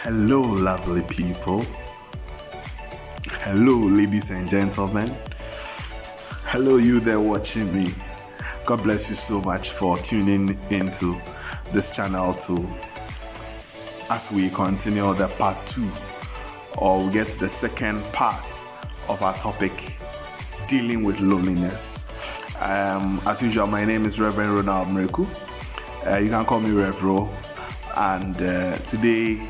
Hello, lovely people. Hello, ladies and gentlemen. Hello, you there watching me. God bless you so much for tuning into this channel as we continue the part 2, or we get to the second part of our topic, dealing with loneliness. As usual, my name is Rev Ronald Mireku. You can call me Rev Ro. And today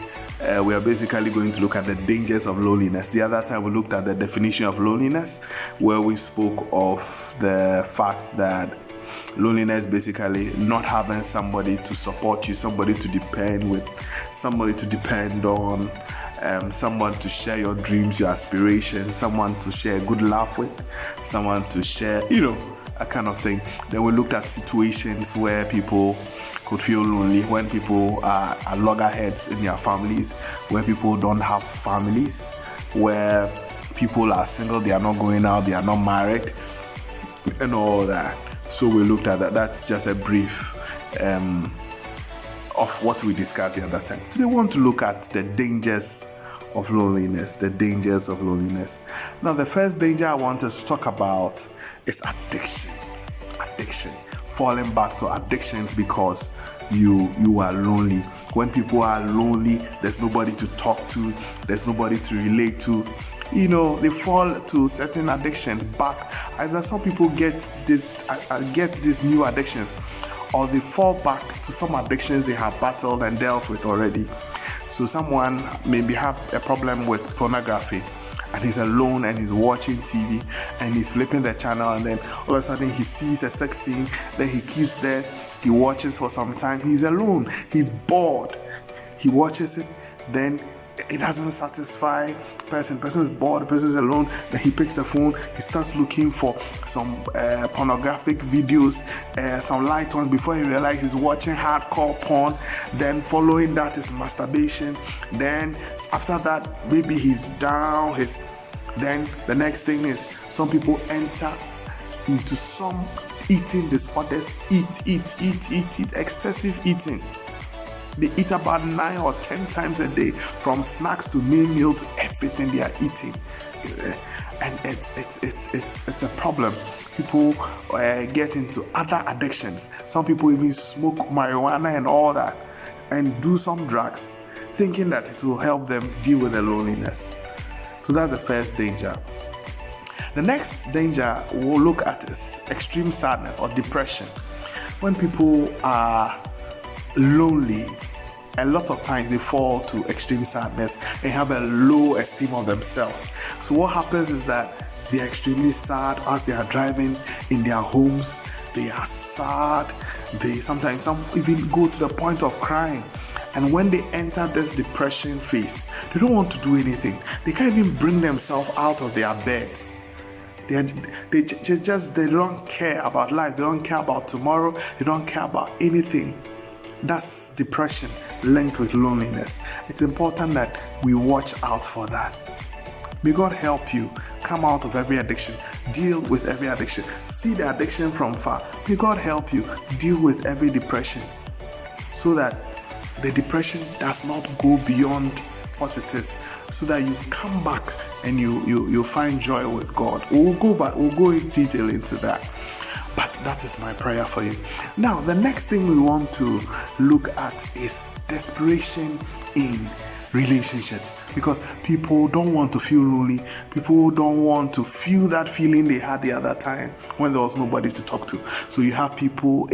we are basically going to look at the dangers of loneliness. The other time we looked at the definition of loneliness, where we spoke of the fact that loneliness basically not having somebody to support you, somebody to depend with, somebody to depend on, someone to share your dreams, your aspirations, someone to share a good laugh with, someone to share, a kind of thing. Then we looked at situations where people could feel lonely, when people are loggerheads in their families, where people don't have families, where people are single, they are not going out, they are not married, and all that. So we looked at that. That's just a brief of what we discussed the other time. Today we want to look at the dangers of loneliness. The dangers of loneliness. Now, the first danger I want us to talk about is addiction. Addiction. Falling back to addictions because you are lonely. When people are lonely, there's nobody to talk to, there's nobody to relate to. They fall to certain addictions back. Either some people get these new addictions, or they fall back to some addictions they have battled and dealt with already. So someone maybe have a problem with pornography, and he's alone and he's watching TV and he's flipping the channel, and then all of a sudden he sees a sex scene, then he keeps there, he watches for some time, he's alone, he's bored, he watches it, then it doesn't satisfy person is bored, the person is alone, then he picks the phone, he starts looking for some pornographic videos, some light ones, before he realizes he's watching hardcore porn. Then following that is masturbation. Then after that, maybe he's down, then the next thing is some people enter into some eating disorders, eat, excessive eating. They eat about 9 or 10 times a day, from snacks to main meal to everything they are eating, and it's a problem. People get into other addictions. Some people even smoke marijuana and all that, and do some drugs, thinking that it will help them deal with the loneliness. So that's the first danger. The next danger we'll look at is extreme sadness or depression. When people are lonely, a lot of times they fall to extreme sadness and have a low esteem of themselves. So what happens is that they are extremely sad as they are driving in their homes. They are sad. Sometimes some even go to the point of crying. And when they enter this depression phase, they don't want to do anything. They can't even bring themselves out of their beds. They don't care about life. They don't care about tomorrow. They don't care about anything. That's depression linked with loneliness. It's important that we watch out for that. May God help you come out of every addiction, deal with every addiction, see the addiction from far. May God help you deal with every depression, so that the depression does not go beyond what it is, so that you come back and you find joy with God. We'll go in detail into that. But that is my prayer for you. Now, the next thing we want to look at is desperation in relationships, because people don't want to feel lonely. People don't want to feel that feeling they had the other time when there was nobody to talk to. So you have people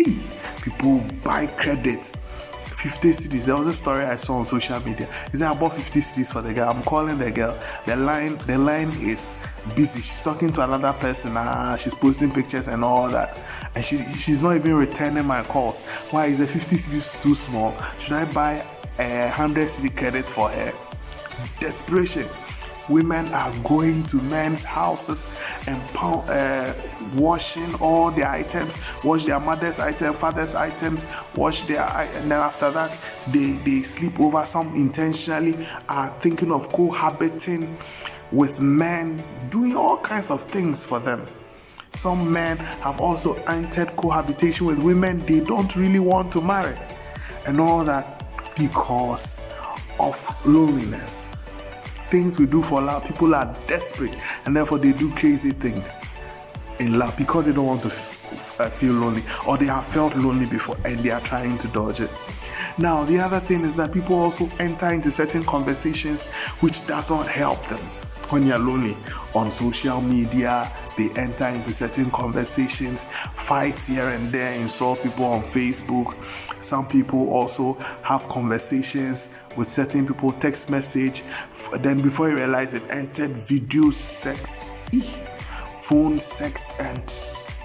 buy credit. 50 cedis. There was a story I saw on social media. He said, I bought 50 cedis for the girl. I'm calling the girl. The line is busy. She's talking to another person. She's posting pictures and all that. And she's not even returning my calls. Why is the 50 cedis too small? Should I buy 100 cedi credit for her? Desperation. Women are going to men's houses and washing all their items, wash their mother's items, father's items, and then after that they sleep over. Some intentionally are thinking of cohabiting with men, doing all kinds of things for them. Some men have also entered cohabitation with women they don't really want to marry, and all that because of loneliness. Things we do for love, people are desperate and therefore they do crazy things in love because they don't want to feel lonely, or they have felt lonely before and they are trying to dodge it. Now, the other thing is that people also enter into certain conversations which does not help them. When you're lonely on social media, they enter into certain conversations, fights here and there, insult people on Facebook. Some people also have conversations with certain people, text message. Then before you realize it, entered video sex, phone sex, and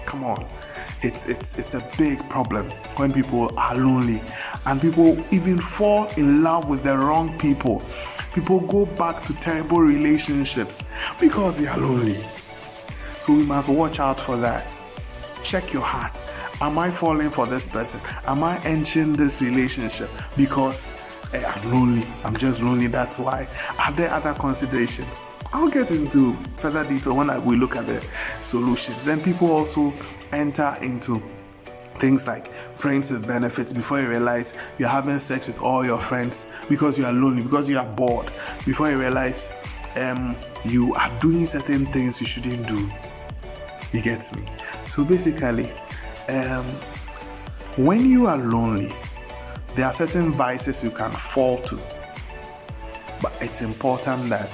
come on. It's a big problem when people are lonely, and people even fall in love with the wrong people. People go back to terrible relationships because they are lonely. So we must watch out for that. Check your heart. Am I falling for this person? Am I entering this relationship because I'm lonely? I'm just lonely, that's why. Are there other considerations? I'll get into further detail when we look at the solutions. Then people also enter into things like friends with benefits. Before you realize you're having sex with all your friends because you are lonely, because you are bored. Before you realize you are doing certain things you shouldn't do. You get me? So basically, when you are lonely, there are certain vices you can fall to, but it's important that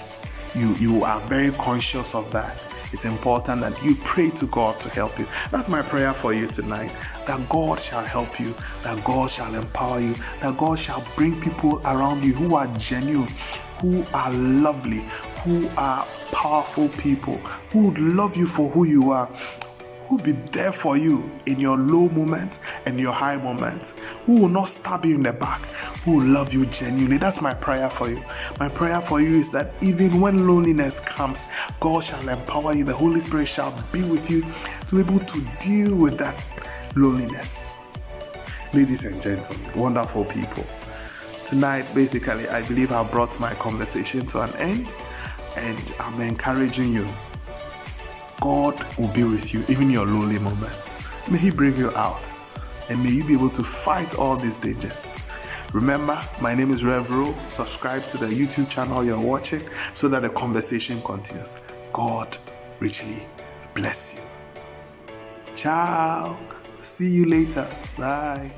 you are very conscious of that. It's important that you pray to God to help you. That's my prayer for you tonight, that God shall help you, that God shall empower you, that God shall bring people around you who are genuine, who are lovely, who are powerful people, who would love you for who you are, who will be there for you in your low moments and your high moments, who will not stab you in the back, who will love you genuinely. That's my prayer for you. My prayer for you is that even when loneliness comes, God shall empower you. The Holy Spirit shall be with you to be able to deal with that loneliness. Ladies and gentlemen, wonderful people, tonight basically I believe I brought my conversation to an end, and I'm encouraging you. God will be with you even in your lonely moments. May He bring you out, and may you be able to fight all these dangers. Remember, my name is Rev Ro. Subscribe to the YouTube channel you're watching so that the conversation continues. God richly bless you. Ciao. See you later. Bye.